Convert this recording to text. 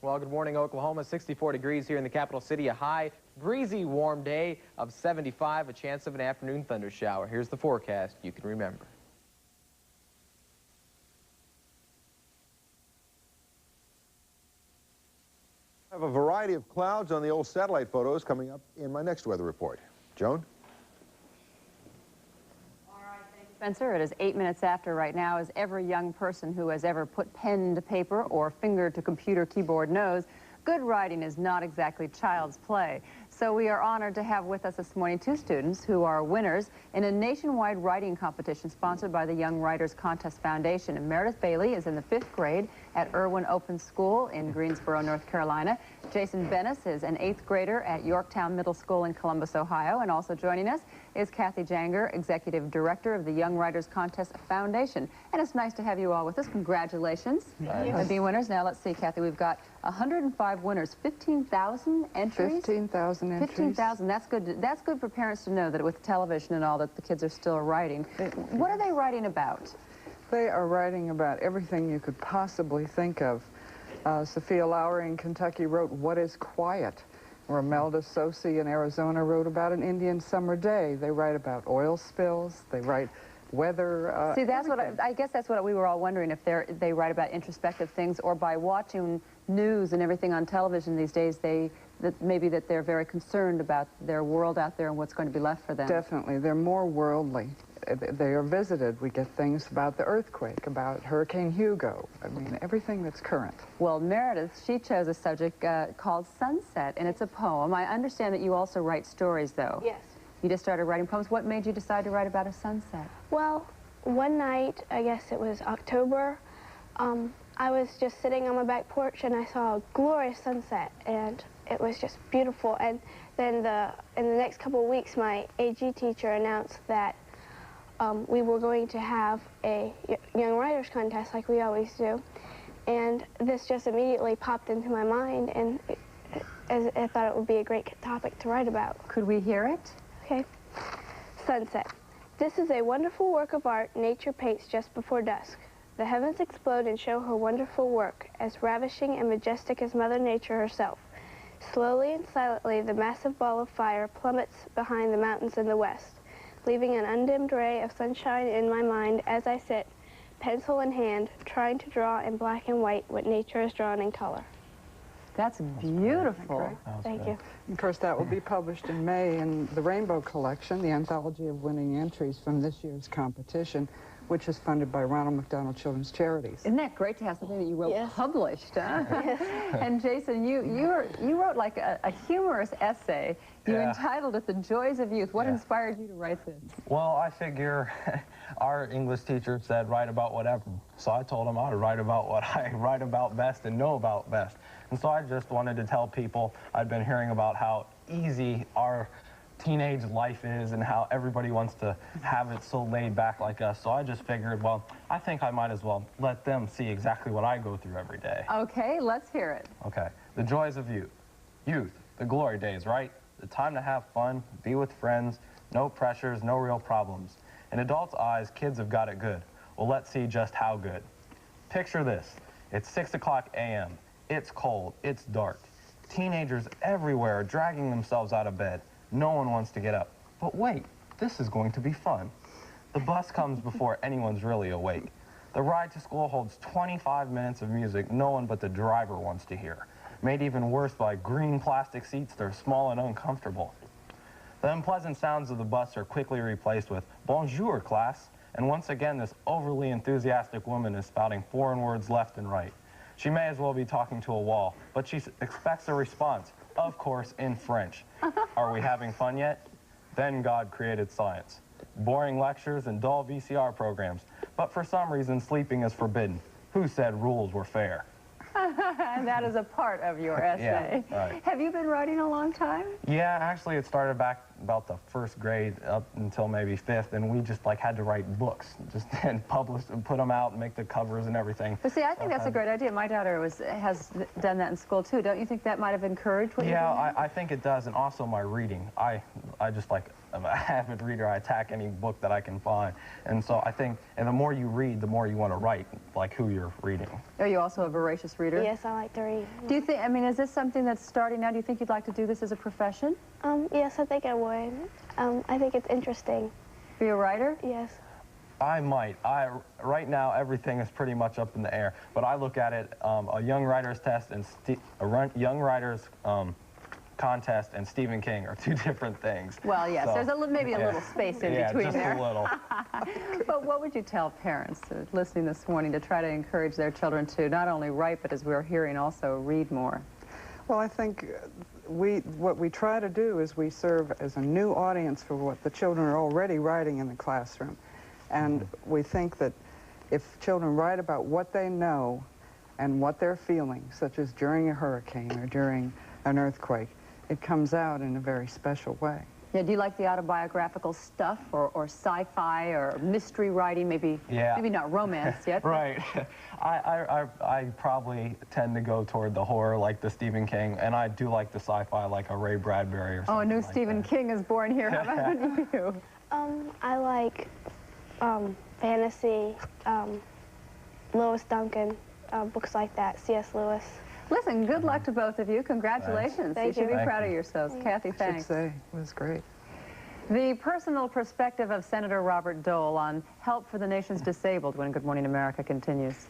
Well, good morning, Oklahoma. 64 degrees here in the capital city. A high, breezy, warm day of 75. A chance of an afternoon thunder shower. Here's the forecast you can remember. I have a variety of clouds on the old satellite photos coming up in my next weather report. Joan? Spencer, it is 8 minutes after right now. As every young person who has ever put pen to paper or finger to computer keyboard knows, good writing is not exactly child's play. So we are honored to have with us this morning two students who are winners in a nationwide writing competition sponsored by the Young Writers Contest Foundation. And Meredith Bailey is in the 5th grade at Irwin Open School in Greensboro, North Carolina. Jason Bennis is an 8th grader at Yorktown Middle School in Columbus, Ohio. And also joining us is Kathy Janger, Executive Director of the Young Writers Contest Foundation. And it's nice to have you all with us. Congratulations on being winners. Now let's see, Kathy, we've got 105 winners, 15,000 entries. 15,000 entries. 15,000. That's good. That's good for parents to know that with television and all that the kids are still writing. What are they writing about? They are writing about everything you could possibly think of. Sophia Lowry in Kentucky wrote "What is Quiet?" Romelda Sosi in Arizona wrote about an Indian summer day. They write about oil spills. They write weather. See, that's everything. what I guess that's what we were all wondering, if they write about introspective things, or by watching news and everything on television these days, maybe they're very concerned about their world out there and what's going to be left for them. Definitely. They're more worldly. They are visited. We get things about the earthquake, about Hurricane Hugo. I mean, everything that's current. Well, Meredith, she chose a subject called Sunset, and it's a poem. I understand that you also write stories, though. Yes. You just started writing poems. What made you decide to write about a sunset? Well, one night, I guess it was October, I was just sitting on my back porch and I saw a glorious sunset, and it was just beautiful. And then in the next couple of weeks, my AG teacher announced that we were going to have a Young Writers Contest like we always do. And this just immediately popped into my mind, and I thought it would be a great topic to write about. Could we hear it? Okay. Sunset. This is a wonderful work of art nature paints just before dusk. The heavens explode and show her wonderful work, as ravishing and majestic as Mother Nature herself. Slowly and silently, the massive ball of fire plummets behind the mountains in the west, leaving an undimmed ray of sunshine in my mind as I sit, pencil in hand, trying to draw in black and white what nature has drawn in color. That's beautiful. Thank you. Of course, that will be published in May in the Rainbow Collection, the anthology of winning entries from this year's competition, which is funded by Ronald McDonald Children's Charities. Isn't that great to have something that you wrote published, huh? Yes. And Jason, you wrote like a humorous essay. You entitled it "The Joys of Youth." What inspired you to write this? Well, I figure our English teacher said write about whatever. So I told him I would write about what I write about best and know about best. And so I just wanted to tell people, I'd been hearing about how easy our teenage life is and how everybody wants to have it so laid back like us. So I just figured, well, I think I might as well let them see exactly what I go through every day. Okay, let's hear it. Okay. The joys of youth. Youth, the glory days, right? The time to have fun, be with friends, no pressures, no real problems. In adults' eyes, kids have got it good. Well, let's see just how good. Picture this. It's 6 o'clock a.m. It's cold. It's dark. Teenagers everywhere are dragging themselves out of bed. No one wants to get up. But wait, this is going to be fun. The bus comes before anyone's really awake. The ride to school holds 25 minutes of music no one but the driver wants to hear, made even worse by green plastic seats that are small and uncomfortable. The unpleasant sounds of the bus are quickly replaced with "Bonjour, class," and once again this overly enthusiastic woman is spouting foreign words left and right. She may as well be talking to a wall, but she expects a response, of course, in French. Are we having fun yet? Then God created science. Boring lectures and dull VCR programs. But for some reason, sleeping is forbidden. Who said rules were fair? And that is a part of your essay. Yeah, right. Have you been writing a long time? Yeah, actually it started back about the 1st grade up until maybe 5th, and we just like had to write books, just and publish and put them out and make the covers and everything. But see, I think that's a great idea. My daughter has done that in school too. Don't you think that might have encouraged what you're doing? I think it does, and also my reading. I just like of an avid reader. I attack any book that I can find. And so I think, and the more you read, the more you want to write, like who you're reading. Are you also a voracious reader? Yes, I like to read. Do you think, I mean, is this something that's starting now? Do you think you'd like to do this as a profession? Yes, I think I would. I think it's interesting. Be a writer? Yes. I might. Right now, everything is pretty much up in the air. But I look at it, a young writer's test and young writer's contest and Stephen King are two different things. Well, yes, so, there's maybe a little space in between just there. a little. But what would you tell parents listening this morning to try to encourage their children to not only write, but as we're hearing, also read more? Well, I think what we try to do is we serve as a new audience for what the children are already writing in the classroom. And we think that if children write about what they know and what they're feeling, such as during a hurricane or during an earthquake, it comes out in a very special way. Yeah, do you like the autobiographical stuff or sci-fi or mystery writing, maybe not romance yet? Right. I probably tend to go toward the horror like the Stephen King, and I do like the sci-fi like a Ray Bradbury or something. Oh, a new like Stephen that. King is born here. How about you? I like fantasy, Lewis Duncan, books like that, C.S. Lewis. Listen, good luck to both of you. Congratulations. Thanks. You should be Thank proud you. of yourselves. Kathy, I should thanks. say, it was great. The personal perspective of Senator Robert Dole on help for the nation's disabled when Good Morning America continues.